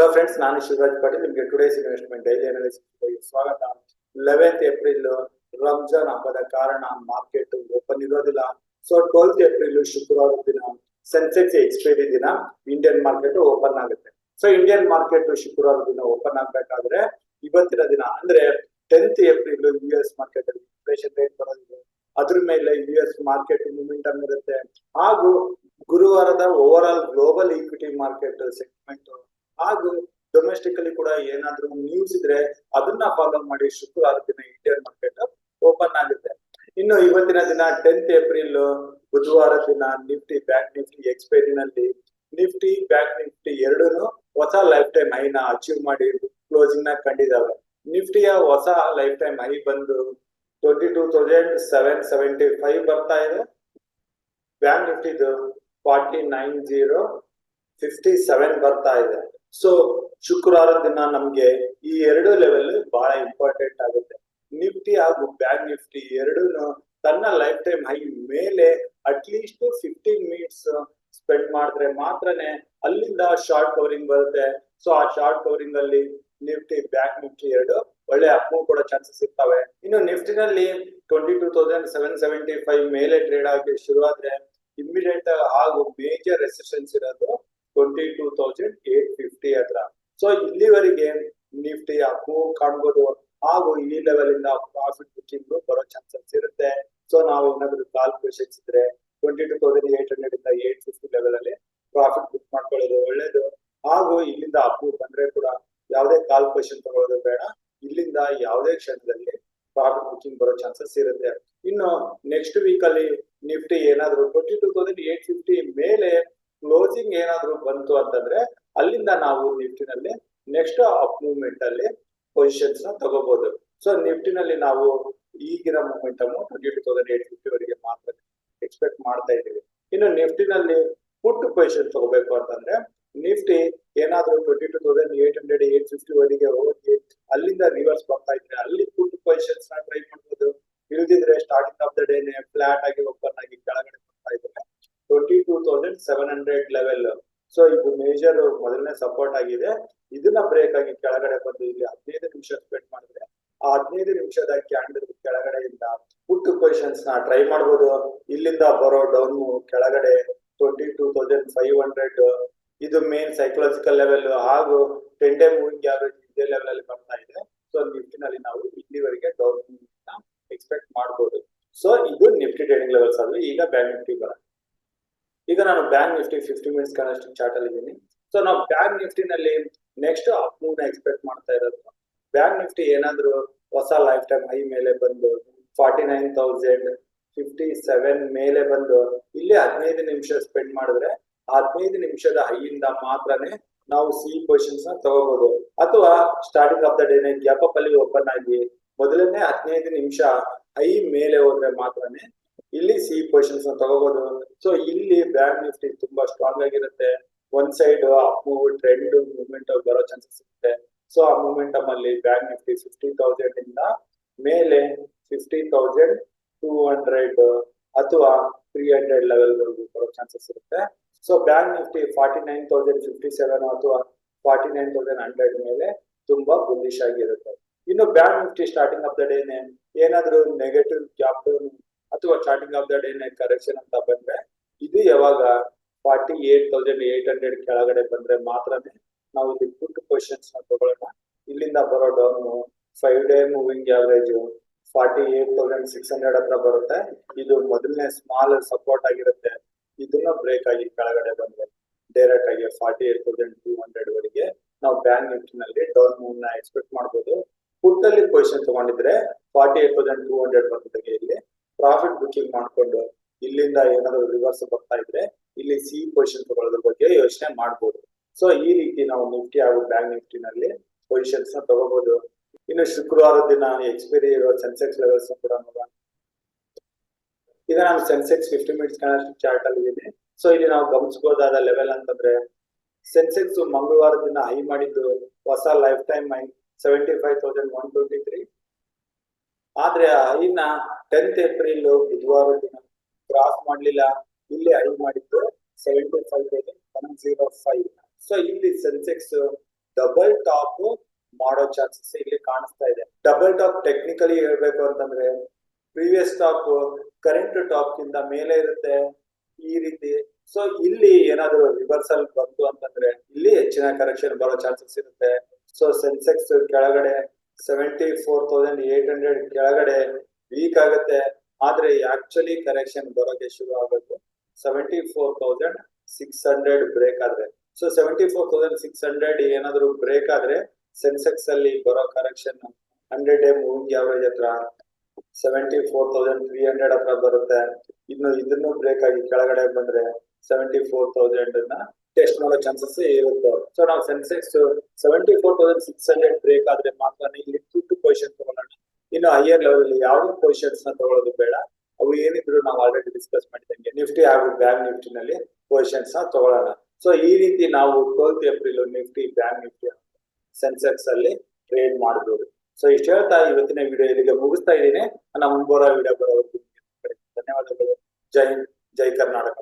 Hello friends, ನಾನು ಶಿವರಾಜ್ ಪಾಟೀಲ್. ನಿಮಗೆ today's investment daily analysis ಸ್ವಾಗತ. 11th ಏಪ್ರಿಲ್ ರಂಜಾನ್ ಹಬ್ಬದ ಕಾರಣ ಮಾರ್ಕೆಟ್ ಓಪನ್ ಇರೋದಿಲ್ಲ. ಸೊ 12th ಏಪ್ರಿಲ್ ಶುಕ್ರವಾರ ದಿನ ಸೆನ್ಸೆಕ್ಸ್ ಎಕ್ಸ್ಪೈರಿ ದಿನ ಇಂಡಿಯನ್ ಮಾರ್ಕೆಟ್ ಓಪನ್ ಆಗುತ್ತೆ. ಸೊ ಇಂಡಿಯನ್ ಮಾರ್ಕೆಟ್ ಶುಕ್ರವಾರ ದಿನ ಓಪನ್ ಆಗ್ಬೇಕಾದ್ರೆ ಇವತ್ತಿನ ದಿನ ಅಂದ್ರೆ 10th ಏಪ್ರಿಲ್ US ಮಾರ್ಕೆಟ್ ಅಲ್ಲಿ ಇನ್ಫ್ಲೇಷನ್ ರೇಟ್ ಬರೋದಿದೆ. ಅದ್ರ ಮೇಲೆ US ಮಾರ್ಕೆಟ್ ಮೂಮೆಂಟಮ್ ಇರುತ್ತೆ. ಹಾಗೂ ಗುರುವಾರದ over all global equity market sentiment ಹಾಗೂ ಡೊಮೆಸ್ಟಿಕಲಿ ಕೂಡ ಏನಾದ್ರೂ ನ್ಯೂಸ್ ಇದ್ರೆ ಅದನ್ನ ಫಾಲೋ ಮಾಡಿ ಶುಕ್ರವಾರ ದಿನ ಇಂಡಿಯನ್ ಮಾರ್ಕೆಟ್ ಓಪನ್ ಆಗುತ್ತೆ. ಇನ್ನು ಇವತ್ತಿನ ದಿನ 10th ಏಪ್ರಿಲ್ ಬುಧವಾರ ದಿನ ನಿಫ್ಟಿ ಬ್ಯಾಂಕ್ ನಿಫ್ಟಿ ಎಕ್ಸ್ಪೈರಿನಲ್ಲಿ ನಿಫ್ಟಿ ಬ್ಯಾಂಕ್ ನಿಫ್ಟಿ ಎರಡೂನು ಹೊಸ ಲೈಫ್ ಟೈಮ್ ಹೈನ ಅಚೀವ್ ಮಾಡಿ ಕ್ಲೋಸಿಂಗ್ ನ ಕಂಡಿದ್ದಾವೆ. ನಿಫ್ಟಿಯ ಹೊಸ ಲೈಫ್ ಟೈಮ್ ಹೈ ಬಂದು 22,775 ಬರ್ತಾ ಇದೆ. ಬ್ಯಾಂಕ್ ನಿಫ್ಟಿದು 49,057 ಬರ್ತಾ ಇದೆ. ಸೊ ಶುಕ್ರವಾರ ದಿನ ನಮ್ಗೆ ಈ ಎರಡು ಲೆವೆಲ್ ಬಹಳ ಇಂಪಾರ್ಟೆಂಟ್ ಆಗುತ್ತೆ. ನಿಫ್ಟಿ ಹಾಗೂ ಬ್ಯಾಂಕ್ ನಿಫ್ಟಿ ಎರಡೂನು ತನ್ನ ಲೈಫ್ ಟೈಮ್ ಹೈ ಮೇಲೆ ಅಟ್ಲೀಸ್ಟ್ 15 ಮಿನಿಟ್ಸ್ ಸ್ಪೆಂಡ್ ಮಾಡಿದ್ರೆ ಮಾತ್ರನೇ ಅಲ್ಲಿಂದ ಶಾರ್ಟ್ ಕವರಿಂಗ್ ಬರುತ್ತೆ. ಸೊ ಆ ಶಾರ್ಟ್ ಕವರಿಂಗ್ ಅಲ್ಲಿ ನಿಫ್ಟಿ ಬ್ಯಾಂಕ್ ನಿಫ್ಟಿ ಎರಡು ಒಳ್ಳೆ ಅಪ್ಮೂವ್ ಕೊಡೋ ಚಾನ್ಸಸ್ ಇರ್ತವೆ. ಇನ್ನು ನಿಫ್ಟಿನಲ್ಲಿ 22,775 ಮೇಲೆ ಟ್ರೇಡ್ ಆಗಿ ಶುರುವಾದ್ರೆ ಇಮಿಡಿಯೇಟ್ ಹಾಗೂ ಮೇಜರ್ ರೆಸಿಸ್ಟೆನ್ಸ್ ಇರೋದು 22,850 ಹತ್ರ. ಸೊ ಇಲ್ಲಿವರೆಗೆ ನಿಫ್ಟಿ ಅಪ್ಮೂವ್ ಕಾಣ್ಬೋದು ಹಾಗೂ ಈ ಲೆವೆಲ್ ಇಂದ ಪ್ರಾಫಿಟ್ ಬುಕ್ಕಿಂಗ್ ಬರೋ ಚಾನ್ಸಸ್ ಇರುತ್ತೆ. ಸೊ ನಾವು ಏನಾದ್ರು ಕ್ಯಾಲ್ಕುಲೇಷನ್ಸ್ ಇದ್ರೆ 22,800 ಇಂದ 850 ಲೆವೆಲ್ ಅಲ್ಲಿ ಪ್ರಾಫಿಟ್ ಬುಕ್ ಮಾಡ್ಕೊಳ್ಳೋದು ಒಳ್ಳೇದು. ಹಾಗೂ ಇಲ್ಲಿಂದ ಅಪ್ಮೂವ್ ಬಂದ್ರೆ ಕೂಡ ಯಾವುದೇ ಕ್ಯಾಲ್ಕುಲೇಷನ್ ತಗೊಳ್ಳೋದು ಬೇಡ. ಇಲ್ಲಿಂದ ಯಾವುದೇ ಕ್ಷಣದಲ್ಲಿ ಪ್ರಾಫಿಟ್ ಬುಕ್ಕಿಂಗ್ ಬರೋ ಚಾನ್ಸಸ್ ಇರುತ್ತೆ. ಇನ್ನು ನೆಕ್ಸ್ಟ್ ವೀಕ್ ಅಲ್ಲಿ ನಿಫ್ಟಿ ಏನಾದ್ರು 22,850 ಮೇಲೆ ಕ್ಲೋಸಿಂಗ್ ಏನಾದ್ರು ಬಂತು ಅಂತಂದ್ರೆ ಅಲ್ಲಿಂದ ನಾವು ನಿಫ್ಟಿನಲ್ಲಿ ನೆಕ್ಸ್ಟ್ ಅಪ್ ಮೂವ್ಮೆಂಟ್ ಅಲ್ಲಿ ಪೊಸಿಷನ್ಸ್ ನ ತಗೋಬಹುದು. ಸೊ ನಿಫ್ಟಿನಲ್ಲಿ ನಾವು ಈಗಿನ ಮೂವ್ಮೆಂಟಮ್ 22,850 ವರೆಗೆ ಮಾತ್ರ ಎಕ್ಸ್ಪೆಕ್ಟ್ ಮಾಡ್ತಾ ಇದ್ದೀವಿ. ಇನ್ನು ನಿಫ್ಟಿನಲ್ಲಿ ಪುಟ್ ಪೊಸಿಷನ್ ತಗೋಬೇಕು ಅಂತಂದ್ರೆ ನಿಫ್ಟಿ ಏನಾದ್ರೂ 22,800 850 ವರೆಗೆ ಹೋಗಿ ಅಲ್ಲಿಂದ ರಿವರ್ಸ್ ಬರ್ತಾ ಇದ್ರೆ ಅಲ್ಲಿ ಪುಟ್ ಪೊಸಿಷನ್ಸ್ ನ ಟ್ರೈ ಮಾಡಬಹುದು. ಇಲ್ದಿದ್ರೆ ಸ್ಟಾರ್ಟಿಂಗ್ ಆಫ್ ದ ಡೇನೆ ಫ್ಲಾಟ್ ಆಗಿ ಓಪನ್ ಆಗಿ ಕೆಳಗಡೆ ಬರ್ತಾ ಇದ್ರೆ 22,700 ಲೆವೆಲ್. ಸೊ ಇದು ಮೇಜರ್ ಮೊದಲನೇ ಸಪೋರ್ಟ್ ಆಗಿದೆ. ಇದನ್ನ ಬ್ರೇಕ್ ಆಗಿ ಕೆಳಗಡೆ ಬಂದು ಇಲ್ಲಿ 15 ನಿಮಿಷ ಸ್ಪೆಂಡ್ ಮಾಡಿದ್ರೆ ಆ 15 ನಿಮಿಷದ ಕ್ಯಾಂಡಲ್ ಕೆಳಗಡೆಯಿಂದ ಪುಟ್ ಪೊಸಿಷನ್ಸ್ ನ ಟ್ರೈ ಮಾಡಬಹುದು. ಇಲ್ಲಿಂದ ಬರೋ ಡೌನ್ ಕೆಳಗಡೆ 22,500 ಇದು ಮೇನ್ ಸೈಕಲಾಜಿಕಲ್ ಲೆವೆಲ್ ಹಾಗೂ 10 ಡೇ ಮೂವಿಂಗ್ ಆವರೇಜ್ ಇದೇ ಲೆವೆಲ್ ಅಲ್ಲಿ ಬರ್ತಾ ಇದೆ. ಸೊ ನಿಫ್ಟಿನಲ್ಲಿ ನಾವು ಇಲ್ಲಿವರೆಗೆ ಡೌನ್ ಎಕ್ಸ್ಪೆಕ್ಟ್ ಮಾಡಬಹುದು. ಸೊ ಇದು ನಿಫ್ಟಿ ಟ್ರೇಡಿಂಗ್ ಲೆವೆಲ್ಸ್ ಅಲ್ಲಿ. ಈಗ ಬ್ಯಾಂಕ್ ನಿಫ್ಟಿ ಬರೋಣ. ಈಗ ನಾನು bank Nifty 50 minutes candlestick chart ಅಲ್ಲಿ ಇದ್ದೀನಿ. ಸೊ ನಾವು ಬ್ಯಾಂಕ್ ನಿಫ್ಟಿನಲ್ಲಿ ನೆಕ್ಸ್ಟ್ ಅಪ್ ಮೂವ್ ನ ಎಕ್ಸ್ಪೆಕ್ಟ್ ಮಾಡ್ತಾ ಇರೋದು. ಬ್ಯಾಂಕ್ ನಿಫ್ಟಿ ಏನಾದ್ರು ಹೊಸ ಲೈಫ್ ಟೈಮ್ ಹೈ ಮೇಲೆ ಬಂದು 49,057 ಮೇಲೆ ಬಂದು ಇಲ್ಲಿ 15 ನಿಮಿಷ ಸ್ಪೆಂಡ್ ಮಾಡಿದ್ರೆ 15 ನಿಮಿಷದ ಹೈಯಿಂದ ಮಾತ್ರನೇ ನಾವು ಸಿ ಪೊಸಿಷನ್ಸ್ ನ ತಗೋಬಹುದು. ಅಥವಾ ಸ್ಟಾರ್ಟಿಂಗ್ ಆಫ್ ದ ಡೇನೆ ಗ್ಯಾಪ್ ಅಪ್ ಅಲ್ಲಿ ಓಪನ್ ಆಗಿ ಮೊದಲನೇ 15 ನಿಮಿಷ ಹೈ ಮೇಲೆ ಹೋದ್ರೆ ಮಾತ್ರನೇ ಇಲ್ಲಿ ಸಿ ಪೊಸಿಷನ್ಸ್ ನ ತಗೋಬಹುದು. ಸೊ ಇಲ್ಲಿ ಬ್ಯಾಂಕ್ ನಿಫ್ಟಿ ತುಂಬಾ ಸ್ಟ್ರಾಂಗ್ ಆಗಿರುತ್ತೆ. ಒಂದ್ side up move trend movement ಬರೋ ಚಾನ್ಸಸ್ ಇರುತ್ತೆ. ಸೊ ಆ ಮೂವ್ಮೆಂಟಮ್ ಅಲ್ಲಿ ಬ್ಯಾಂಕ್ ನಿಫ್ಟಿ 50,000 ಇಂದ ಮೇಲೆ 50,200 ಅಥವಾ 300 ಲೆವೆಲ್ ವರೆಗೂ ಬರೋ ಚಾನ್ಸಸ್ ಇರುತ್ತೆ. ಸೊ ಬ್ಯಾಂಕ್ ನಿಫ್ಟಿ 49,057 ಅಥವಾ 49,100 ಮೇಲೆ ತುಂಬಾ ಬುಲ್ಲಿಶ್ ಆಗಿರುತ್ತೆ. ಇನ್ನು bank Nifty starting of the ಡೇನೆ ಏನಾದ್ರೂ ನೆಗೆಟಿವ್ ಗ್ಯಾಪ್ ಅಥವಾ ಸ್ಟಾರ್ಟಿಂಗ್ ಆಫ್ ದ ಡೇನೆ ಕರೆಕ್ಷನ್ ಅಂತ ಬಂದ್ರೆ ಇದು ಯಾವಾಗ 48,800 ಕೆಳಗಡೆ ಬಂದ್ರೆ ಮಾತ್ರನೇ ನಾವು ಇಲ್ಲಿ ಪುಟ್ ಪೊಸಿಷನ್ಸ್ ನ ತಗೊಳ್ಳೋಣ. ಇಲ್ಲಿಂದ ಬರೋ ಡೌನ್ 5 ಡೇ ಮೂವಿಂಗ್ ಆವರೇಜ್ 48,600 ಹತ್ರ ಬರುತ್ತೆ. ಇದು ಮೊದಲನೇ ಸ್ಮಾಲ್ ಸಪೋರ್ಟ್ ಆಗಿರುತ್ತೆ. ಇದನ್ನ ಬ್ರೇಕ್ ಆಗಿ ಕೆಳಗಡೆ ಬಂದ್ರೆ ಡೈರೆಕ್ಟ್ ಆಗಿ 48,200 ವರೆಗೆ ನಾವು ಬ್ಯಾಂಕ್ ನಿಫ್ಟಿನಲ್ಲಿ ಡೌನ್ ಮೂವ್ ನ ಎಕ್ಸ್ಪೆಕ್ಟ್ ಮಾಡಬಹುದು. ಪುಟ್ ಅಲ್ಲಿ ಪೊಸಿಷನ್ ತಗೊಂಡಿದ್ರೆ 48,200 ಬಂದಿದೆ. ಇಲ್ಲಿ ಪ್ರಾಫಿಟ್ ಬುಕ್ಕಿಂಗ್ ಮಾಡ್ಕೊಂಡು ಇಲ್ಲಿಂದ ಏನಾದ್ರು ರಿವರ್ಸ್ ಬರ್ತಾ ಇದ್ರೆ ಇಲ್ಲಿ ಸಿ ಪೊಸಿಷನ್ ತಗೊಳ್ಳೋದ್ರ ಬಗ್ಗೆ ಯೋಚನೆ ಮಾಡಬಹುದು. ಸೊ ಈ ರೀತಿ ನಾವು ನಿಫ್ಟಿ ಹಾಗೂ ಬ್ಯಾಂಕ್ ನಿಫ್ಟಿನಲ್ಲಿ ಪೊಸಿಷನ್ಸ್ ನ ತಗೋಬಹುದು. ಇನ್ನು ಶುಕ್ರವಾರ ದಿನ ಎಕ್ಸ್ಪೈರಿ ಇರೋ ಸೆನ್ಸೆಕ್ಸ್ ಲೆವೆಲ್ಸ್ ಕೂಡ ನೋಡೋಣ. ಈಗ ನಾನು ಸೆನ್ಸೆಕ್ಸ್ 50 ಮಿನಿಟ್ಸ್ ಕ್ಯಾಂಡಲ್ಸ್ಟಿಕ್ ಚಾರ್ಟ್ ಅಲ್ಲಿ ಇದ್ದೀನಿ. ಸೊ ಇಲ್ಲಿ ನಾವು ಗಮನಿಸಬಹುದಾದ ಲೆವೆಲ್ ಅಂತಂದ್ರೆ ಸೆನ್ಸೆಕ್ಸ್ ಮಂಗಳವಾರ ದಿನ ಹೈ ಮಾಡಿದ್ದು ಹೊಸ ಲೈಫ್ ಟೈಮ್ ಹೈ 75,123. ಆದ್ರೆ ಹೈನ 10th ಏಪ್ರಿಲ್ ಬುಧವಾರ ದಿನ ಕ್ರಾಸ್ ಮಾಡ್ಲಿಲ್ಲ. ಇಲ್ಲಿ ಹೈ ಮಾಡಿದ್ದು 75,105. ಸೊ ಇಲ್ಲಿ ಸೆನ್ಸೆಕ್ಸ್ ಡಬಲ್ ಟಾಪ್ ಮಾಡೋ ಚಾನ್ಸಸ್ ಇಲ್ಲಿ ಕಾಣಿಸ್ತಾ ಇದೆ. ಡಬಲ್ ಟಾಪ್ ಟೆಕ್ನಿಕಲಿ ಹೇಳ್ಬೇಕು ಅಂತಂದ್ರೆ ಪ್ರೀವಿಯಸ್ ಟಾಪ್ ಕರೆಂಟ್ ಟಾಪ್ ಗಿಂತ ಮೇಲೆ ಇರುತ್ತೆ ಈ ರೀತಿ. ಸೊ ಇಲ್ಲಿ ಏನಾದ್ರು ರಿವರ್ಸಲ್ ಬಂತು ಅಂತಂದ್ರೆ ಇಲ್ಲಿ ಹೆಚ್ಚಿನ ಕರೆಕ್ಷನ್ ಬರೋ ಚಾನ್ಸಸ್ ಇರುತ್ತೆ. ಸೊ ಸೆನ್ಸೆಕ್ಸ್ ಕೆಳಗಡೆ 74,800 ಕೆಳಗಡೆ ವೀಕ್ ಆಗುತ್ತೆ. ಆದ್ರೆ ಆಕ್ಚುಲಿ ಕರೆಕ್ಷನ್ ಬರೋಕೆ ಶುರು ಆಗುತ್ತೆ 74,600 ಬ್ರೇಕ್ ಆದ್ರೆ. ಸೊ 74,600 ಏನಾದ್ರು ಬ್ರೇಕ್ ಆದ್ರೆ ಸೆನ್ಸೆಕ್ಸ್ ಅಲ್ಲಿ ಬರೋ ಕರೆಕ್ಷನ್ 100-day ಮೂವಿಂಗ್ ಆವರೇಜ್ ಹತ್ರ 74,300 ಹತ್ರ ಬರುತ್ತೆ. ಇನ್ನು ಇದನ್ನು ಬ್ರೇಕ್ ಆಗಿ ಕೆಳಗಡೆ ಬಂದ್ರೆ 74,000 ಟೆಸ್ಟ್ ಮಾಡೋ ಚಾನ್ಸಸ್ ಇರುತ್ತೆ. ಸೊ ನಾವು ಸೆನ್ಸೆಕ್ಸ್ 74,600 ಬ್ರೇಕ್ ಆದ್ರೆ ಮಾತ್ರ ಇಲ್ಲಿ 2 ಪೊಸಿಷನ್ ತಗೊಳ್ಳೋಣ. ಇನ್ನು ಹೈಯರ್ ಲೆವೆಲ್ ಯಾವ್ದು ಪೊಸಿಷನ್ಸ್ ನ ತಗೊಳ್ಳೋದು ಬೇಡ. ಅವು ಏನಿದ್ರು ನಾವು ಆಲ್ರೆಡಿ ಡಿಸ್ಕಸ್ ಮಾಡಿದಂಗೆ ನಿಫ್ಟಿ ಹಾಗೂ ಬ್ಯಾಂಕ್ ನಿಫ್ಟಿ ನಲ್ಲಿ ಪೊಸಿಷನ್ಸ್ ನ ತಗೊಳ್ಳೋಣ. ಸೊ ಈ ರೀತಿ ನಾವು 12th April Nifty, bank Nifty, Sensex ಅಲ್ಲಿ ಟ್ರೇಡ್ ಮಾಡಬಹುದು. ಸೊ ಇಷ್ಟು ಹೇಳ್ತಾ ಇವತ್ತಿನ ವಿಡಿಯೋ ಇಲ್ಲಿಗೆ ಮುಗಿಸ್ತಾ ಇದ್ದೀನಿ. ನನ್ನ ಮುಂಬರುವ ವಿಡಿಯೋ ಬರೋವರೆಗೂ ಧನ್ಯವಾದಗಳು. ಜೈ ಹಿಂದ್, ಜೈ ಕರ್ನಾಟಕ.